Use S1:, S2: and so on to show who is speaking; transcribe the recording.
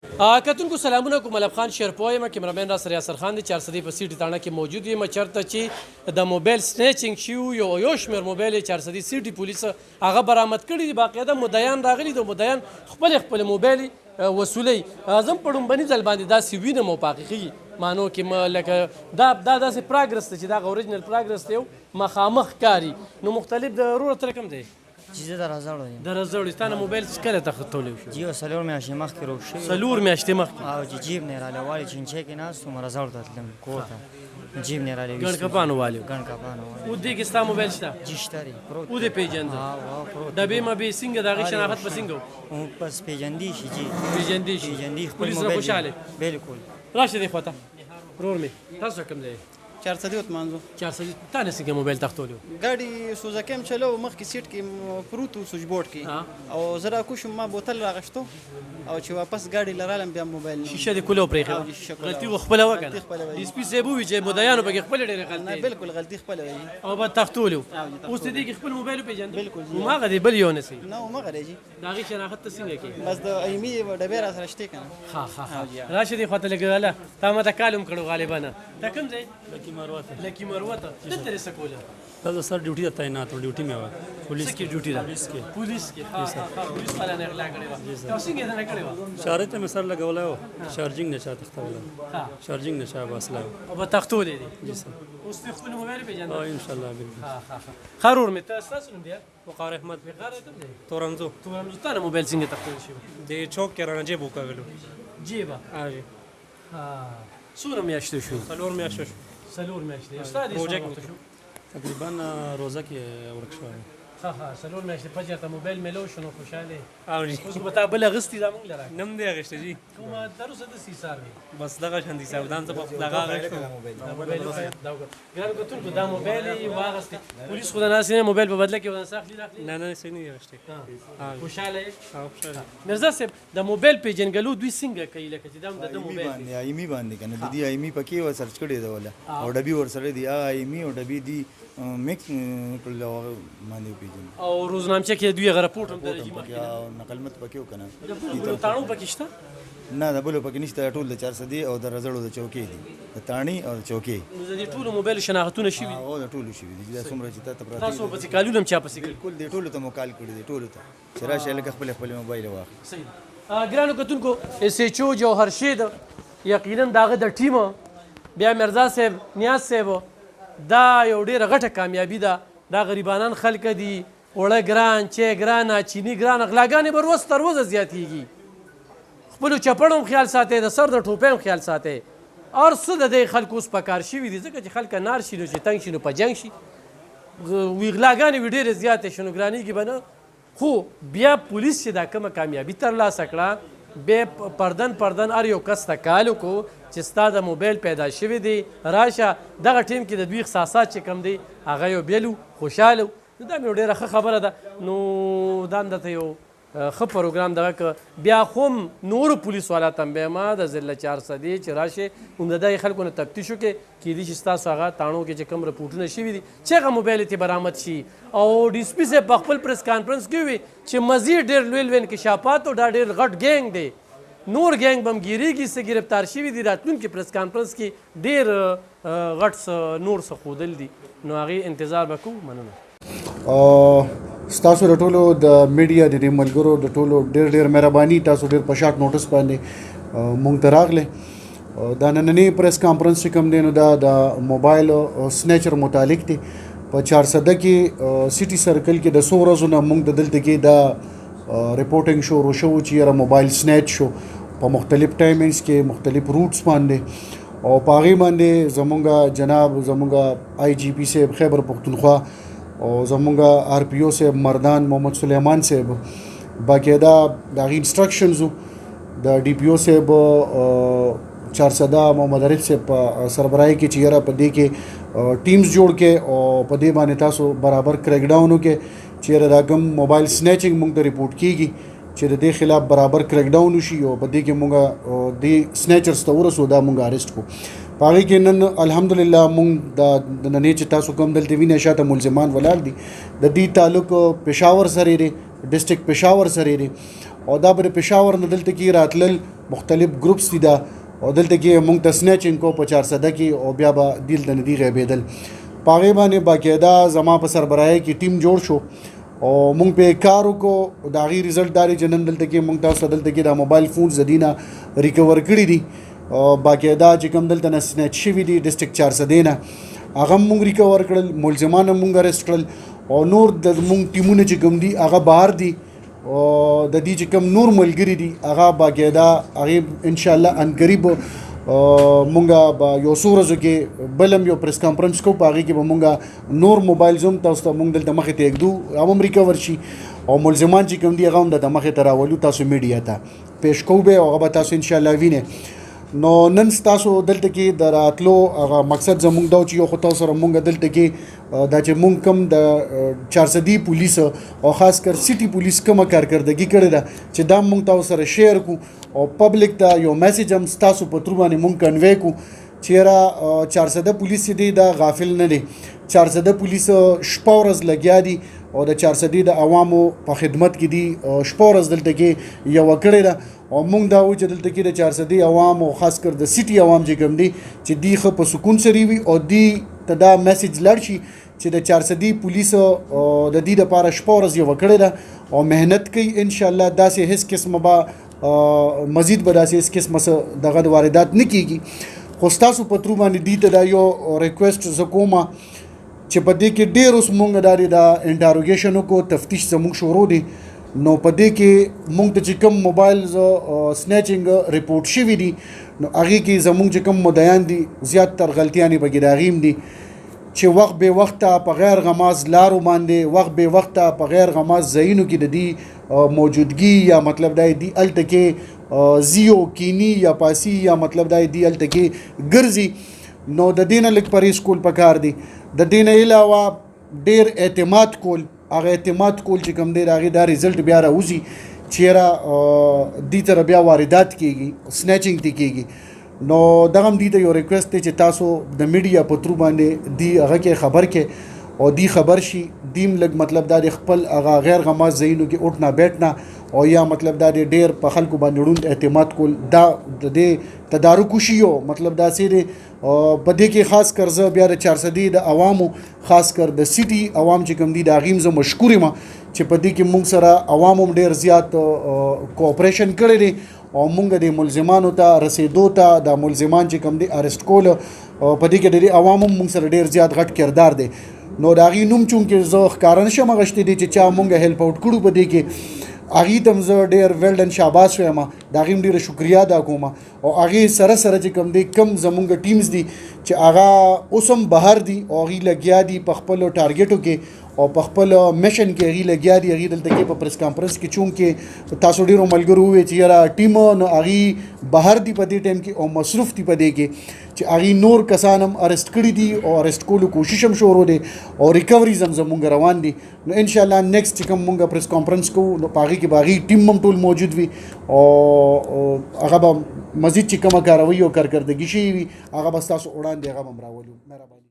S1: کتونکو سلامونه کوم ملب خان شیرپوی یم کیمرامین را سره یاسر خان دی 400 په سیټي تاڼه کې موجود یم چرته چې د موبایل سنیچینګ شو یو شمیر موبایل 400 سیټي پولیس هغه برآمد کړي دي باقاعده مدعیان راغلي دي مدعیان خپل موبایل وصولي اعظم پړم بني ځل باندې دا سی وینم او پاقیږي مانو کې لکه دا داسې پراګرس چې دا اوریجنل پراګرس دی مخامخ کاری نو مختلف د ضرورت رقم دی
S2: چیزه در ازاړو
S1: در ازاړو ستانه موبایل کله تختولې شو
S2: جیو سلور میاشتې مخکې روغ شوی
S1: سلور میاشتې مخکې
S2: او چې جیب نه رالی والي چینچې کې ناست وم رزاړو ته تلم کور ته جیب نه رالی
S1: ګڼ کپانو والي
S2: ګڼ کپانو
S1: او دې کې ستا موبایل شته
S2: جی شته دی پروت
S1: او دې پیژنده ډبې مبې څنګه د هغې شناخت به څنګه
S2: و بس پیژندی شي جی
S1: پیژندې خپل
S2: پولیس
S1: موبایل خوشحاله
S2: بالکل
S1: راشه دې خواته ورور مې تاسو کوم ځای
S3: 400 وتمانځو
S1: 400 تا نه څنګه موبایل تختولیو
S3: ګاډي سوزکه هم چلو مخکې سیټ کې پروت و سویچ بورډ کې او زه راکوشم ما بوتل راغشتو او چې واپس ګاډي لرالم بیا موبایل
S1: شیشه دې کولو پرېښه غلطي خپله وکړه ډي اس پي صاحب ووي چې مدعیانو پکې خپله ډېرې غلطۍ
S3: نه بالکل غلطي خپله وي
S1: او به تختولیو اوس دې کې خپل موبایل وپېژنده
S3: بالکل
S1: هماغه دې بل یو نه سي
S3: نه ومغه راځي
S1: د هغې شناخت ته څنګه کې
S3: بس د ایمي ډبې را سره شته کنه
S1: ها راشه دې خواته لږ هله تا ماته کال هم کړو غالبا ته کوم ځای لکي مروه ته دلته یې څه کوله
S4: دا سر ډیوټي ته تعینات وم ډیوټي مې وه
S1: پولیس کې ډیوټي ده پولیس کې ها پولیس والا نه اغلا کړې وه تاسو څنګه نه کړې وه
S4: شارې ته مې سر لګولی و چارجینګ نشه تختولی چارجینګ نشه باسلی و
S1: او به تختولې دي
S4: جی سر
S1: اوس دې خپل موبایل پېژنده
S4: انشاءالله بالکل
S1: ښه ورور مې ته ستاسو نوم دی
S4: وقار احمد
S1: وقار ته دی
S4: تورنزو
S1: تا نه موبایل څنګه تختول شوی
S4: د چوک کې رانه جیب وکولو
S1: جیبه
S4: هاجي
S1: څومره میاشتې شوي
S4: څلور میاشتې شو
S1: څلور میاشتې استاد یې څومره وخت شو
S4: تقریبا روزه کې ورک شوی
S1: ها څلور میاشتې پچې ته موبایل میلو شو نو خوشحاله
S4: او جی
S1: اوس به تا بل اغستې دا موږ لره
S4: نم دی اغشته جی
S1: کومه تر اوسه د سیسار وي
S4: بس دغه شان دي سودان ته په دغه اغشته
S1: ګران کتونکو دا موبایل یې واغستې پولیس خو د ناسې نه موبایل په بدله کې ودانسه اخلي راخلي
S4: نه نه سې نه اغشته
S1: خوشحاله یې
S4: او خوشاله
S1: مرزا صاحب د موبایل پیژنګلو دوی څنګه کوي لکه چې دا د موبایل
S5: باندې ایمی باندې کنه د دې ایمی پکې و سرچ کړی دا ولا او ډبي ور سره دی ایمی او ډبي دی میکس کول باندې پیژن
S1: او روزنامچه کې دوی غرپورټ هم درځي مخکې
S5: یا نقل مت پکې وکنه
S1: د تاڼو پکې شته
S5: نه د بل پکې نشته ټول د 400 دی او د رزړو د چوکۍ دی د تانی او د چوکۍ
S1: نو د دې ټولو موبایل شناختونه شوي دي
S5: او د ټولو شي دي دا څومره چې تاسو پراته
S1: تاسو پسې کالونه هم چا پسې کړي
S5: بالکل دی ټولو ته مکال کړی دی ټولو ته چې راشه لکه خپل موبایل واخلي
S1: صحیح ګرانو کتونکو اس ایچ او جوهر شید یقینا داغه د ټیم بیا مرزا صاحب نیاز صاحب دا یو ډیره غټه کامیابی ده دا غریبانان خلک دي وړه ګران چې ګرانه چینی ګران غلاګانې به ورځ تر ورځه زیاتېږي خپلو چپړو هم خیال ساتئ د سر د ټوپۍ هم خیال ساتئ هر څه د دې خلکو اوس په کار شوي دي ځکه چې خلک نار شي نو چې تنګ شي نو په جنګ شي وی غلاګانې وي ډېرې زیاتې شي نو ګرانېږي به نه خو بیا پولیس چې دا کومه کامیابي ترلاسه کړه بیا پردن هر یو کس ته کال وکړو چې ستا د موبایل پیدا شوی دی راشه دغه ټیم کې د دوی احساسات چې کم دی هغه یو بیل خوشحاله نو دا مې یو ډېره ښه خبره ده نو دا هم درته یو ښه پروګرام دغه که بیا خو هم نورو پولیس والا ته هم بیمه د ضلع 400 چې راشي هم د دغې خلکو نه تفتیش وکړي کیدای شي ستاسو هغه تاڼو کې چې کوم رپورټونه شوي دي چې هغه موبایل یې برآمد شي او ډي اس پي صاحب په خپل پریس کانفرنس کې وي چې مزید ډېر لوی لوی انکشافات او دا ډېر غټ ګینګ دی نور ګینګ بم ګیریږي څه ګرفتار شوي دي راتلونکي پریس کانفرنس کې ډېر غټ څه نور څه ښودل دي نو هغې انتظار به کوو مننه
S6: ستاسو د ټولو د میډیا د دې ملګرو د ټولو ډېر مهرباني تاسو ډېر په شارټ نوټس باندې مونږ ته راغلی دا نننی پریس کانفرنس چې کوم دی نو دا د موبایل سنیچر متعلق دی په 400 کې سیټي سرکل کې د 100 ورځو نه مونږ د دلته کې دا رپورټینګ شروع شو چې یاره موبایل سنیچ شو په مختلف ټایمنګز کې مختلف روټس باندې او په هغې باندې زمونږ آی جی پی صاحب خیبر پختونخوا او زمونږ آر پی او صاحب مردان محمد سلیمان صاحب باقاعده د هغې انسټرکشنز د ډي پی او صاحب 400 محمد عارف صاحب په سربراهي کې چې یاره په دې کې ټیمز جوړ کې او په دې باندې تاسو برابر کریک ډاون وکړئ چې یاره دا کوم موبایل سنیچینګ مونږ ته رپورټ کېږي چې د دې خلاف برابر کریک ډاون وشي او په دې کې مونږ د سنیچرز ته ورسو دا مونږ اریسټ کړو په هغې کې نن الحمدلله مونږ د نننې چې تاسو کوم دلته وینئ شاته ملزمان ولاړ دي د دې تعلق پېښور سره دی ډسټرکټ پېښور سره دی او دا بر پېښور نه دلته کې راتلل مختلف ګروپس دي دا او دلته کې مونږ ته سنیچینګ کو په 400 کې او بیا به دلته نه دی غیبېدل په هغې باندې باقاعده زما په سربراهۍ کې ټیم جوړ شو او مونږ په کار وکړو د هغې رزلټ دا دی چې نن دلته کې مونږ تاسو دلته کې دا موبایل فونز د دې نه ریکور کړي دي باقاعده چې کوم دلته نه سنیچ شوي دي ډسټرکټ 400 نه هغه مونږ ریکور کړل ملزمان مونږ اریسټ کړل او نور د مونږ ټیمونه چې کوم دي هغه بهر دي او د دې چې کوم نور ملګري دي هغه باقاعده هغې انشاءالله ان قریب مونږ به یو څو ورځو کې بل هم یو پریس کانفرنس کوو په هغې کې به مونږ نور موبایلز هم تاسو ته مونږ دلته مخې ته ږدو هغه هم ریکور شي او ملزمان چې کوم دي هغه هم دلته مخې ته راولو تاسو میډیا ته پیش کوو به هغه به تاسو انشاءالله وینئ نو نن ستاسو دلته کې د راتلو هغه مقصد زموږ دا چې یو خو تاسو سره مونږ دلته کې دا چې مونږ کوم د 400 پولیس او خاص کر سټي پولیس کومه کارکردګي کړې ده چې دا مونږ تاسو سره شیر کو او پبلک ته یو میسج هم ستاسو په تر باندې مونږ کنوی کو چیرې 400 پولیس دي دا غافل نه دي 400 پولیس شپه ورځ لګیا دي او د 400 د عوامو په خدمت کې دي شپه ورځ دلته کې یو کړی ده او مونږ دا و چې دلته کې د 400 عوام او خاص کر د سټي عوام چې کوم دي چې دی خو په سکون سره وي او دی ته دا میسج لړ شي چې د 400 پولیس د دې لپاره شپه ورځ یو کړی ده او مهنت کوي ان شاء الله داسې هیڅ قسمه به مزید به داسې هیڅ قسمه دغه واردات نه کیږي خو ستاسو په تر باندې دی ته دا یو ریکویسټ زه کومه چې په دې کې ډېر اوس مونږ دا انټاروګیشن وکړو تفتیش زموږ شروع دی نو په دې کې مونږ ته چې کوم موبایلز سنیچینګ ریپورټ شوي دي نو هغې کې زموږ چې کوم مدعیان دي زیاتتر غلطیانې پکې د هغې هم دي چې وخت به وخته په غیر غماز لارو باندې وخت به وخته په غیر غماز ځایونو کې د دې موجودګي یا مطلب دا دی هلته کې زیو کینی یا پاسی یا مطلب دا دی هلته کې ګرځي نو د دې نه لږ پرهیز کول پکار دی د دې نه علاوه ډېر اعتماد کول هغه اعتماد کول چې کوم دی د هغې دا رزلټ بیا راوځي چیرې دې ته بیا واردات کېږي سنیچینګ ته کېږي نو دغه هم دې ته یو ریکویسټ دی چې تاسو د میډیا په ترو باندې دی هغه کې خبر کې او دی خبر شي دیم لږ مطلب دا د خپل هغه غیر غماز ځایونو کې اٹھنا بیٹھنا او یا مطلب دا ډېر په خلکو باندې ړوند اعتماد کول دا د دې تدارک وشي مطلب دا سي په دې کې خاص کر زه بیا د 400 د عوامو خاص کر د سټي عوام چې کوم دي د هغې هم زه مشکور یم چې په دې کې مونږ سره عوام هم ډېر زیات کوآپریشن کړی دی او مونږ د ملزمانو ته رسېدو ته د ملزمان چې کوم دي اریسټ کول په دې کې د عوام هم مونږ سره ډېر زیات غټ کردار دی نو د هغې نوم چونکې زه ښکاره نشم اخیستی دی چې چا مونږ هیلپ آوټ کړو په دې کې هغې ته هم زه ډېر ویل ډن شاباس وایم د هغې هم ډېره شکریا ادا کوم او هغې سره سره چې کوم دی کم زمونږ ټیمز دي چې هغه اوس هم بهر دي او هغې لګیا دي په خپلو ټارګېټو کې او په خپل میشن کې هغې لګیا دي هغې دلته کې په پریس کانفرنس کې چونکې تاسو ډېرو ملګرو وویل چې یاره ټیم نو هغې بهر دي په دې ټایم کې او مصروف دي په دې کې چې هغې نور کسان هم اریسټ کړي دي او اریسټ کولو کوشش هم شروع دی او ریکوریز هم زمونږ روان دي نو انشاءالله نیکسټ چې کوم مونږ پریس کانفرنس کوو نو په هغې کې به هغې ټیم هم ټول موجود وي او هغه به مزید چې کومه کاروي او کارکردګي شوي وي هغه به ستاسو وړاندې هغه به هم راولو مهرباني